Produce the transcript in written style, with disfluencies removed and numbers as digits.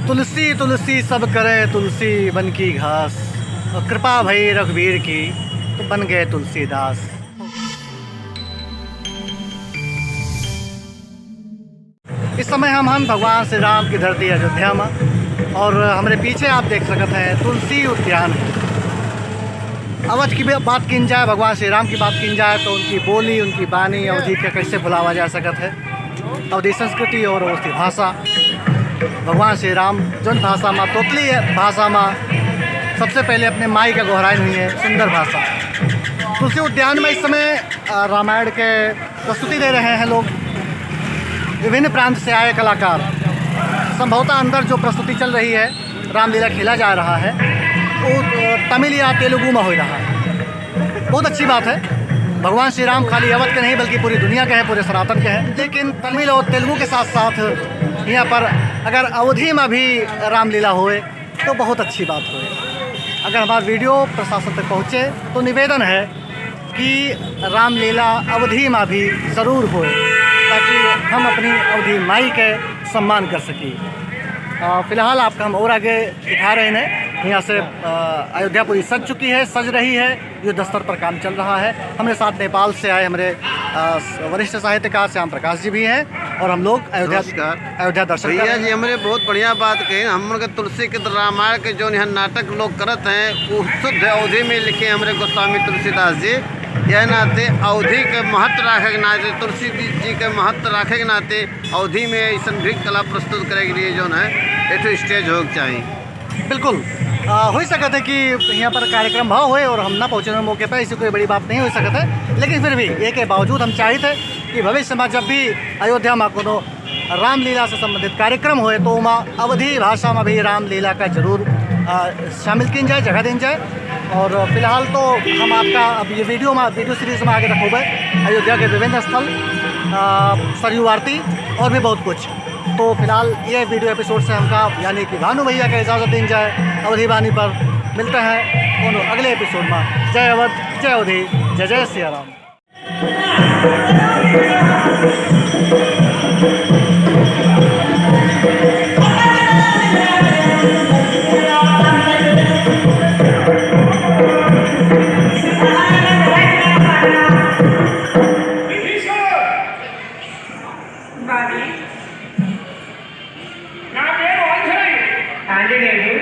तुलसी तुलसी सब करे तुलसी बन की घास, और कृपा भई रघुवीर की तो बन गए तुलसीदास। इस समय हम भगवान श्री राम की धरती अयोध्या में, और हमारे पीछे आप देख सकते हैं तुलसी उद्यान है। अवध की बात की जाए, भगवान श्री राम की बात की जाए तो उनकी बोली, उनकी बानी अवधि का कैसे भुलावा जा सकता है। अवधि संस्कृति और उसकी भाषा, भगवान श्री राम जौन भाषा में तोतली भाषा में सबसे पहले अपने माई का गोहराइन हुई है, सुंदर भाषा। तुलसी उद्यान में इस समय रामायण के प्रस्तुति दे रहे हैं लोग, विभिन्न प्रांत से आए कलाकार। संभवतः अंदर जो प्रस्तुति चल रही है, रामलीला खेला जा रहा है, वो तमिल या तेलुगु में हो रहा है। बहुत अच्छी बात है। भगवान श्री राम खाली अवध के नहीं बल्कि पूरी दुनिया के हैं, पूरे सनातन के हैं। लेकिन तमिल और तेलुगु के साथ साथ यहाँ पर अगर अवधि में भी रामलीला होए तो बहुत अच्छी बात होए। अगर हमारा वीडियो प्रशासन तक पहुँचे तो निवेदन है कि रामलीला अवधि में भी ज़रूर होए, ताकि हम अपनी अवधि माई के सम्मान कर सकें। फ़िलहाल आपका हम और आगे दिखा रहे हैं। यहाँ से अयोध्या पूरी सज चुकी है, सज रही है, युद्ध स्तर पर काम चल रहा है। हमारे साथ नेपाल से आए हमारे वरिष्ठ साहित्यकार श्याम प्रकाश जी भी हैं, और हम लोग अयोध्या दर्शन भैया जी हमारे बहुत बढ़िया बात कही। हम लोग तुलसी के रामायण के जो यहाँ नाटक लोग करत हैं वो शुद्ध अवधि में लिखे हमारे गोस्वामी तुलसीदास जी। यह नाते अवधि के महत्व रखे के नाते, तुलसी जी के महत्व रखे के नाते अवधि में ऐसा भी कला प्रस्तुत करे के लिए जो है एक स्टेज हो चाहिए। बिल्कुल हो सकता है कि यहाँ पर कार्यक्रम भाव हुए और हम ना पहुँचे मौके पर, ऐसी कोई बड़ी बात नहीं हो सकता है। लेकिन फिर भी ये के बावजूद हम चाहते कि भविष्य में जब भी अयोध्या में को रामलीला से संबंधित कार्यक्रम हुए तो वहाँ अवधि भाषा में भी रामलीला का जरूर शामिल की जाए, जगह दी जाए। और फिलहाल तो हम आपका अब ये वीडियो सीरीज़ में आगे रखोगे अयोध्या के विभिन्न स्थल, सरयू आरती और भी बहुत कुछ। तो फिलहाल ये वीडियो एपिसोड से हमका यानी कि भानु भैया का इजाज़त दी जाए अवधि वाणी पर। मिलते हैं दोनों अगले एपिसोड में। जय अवध, जय अवधि, जय जय सिया राम। ఆంజనేయుడు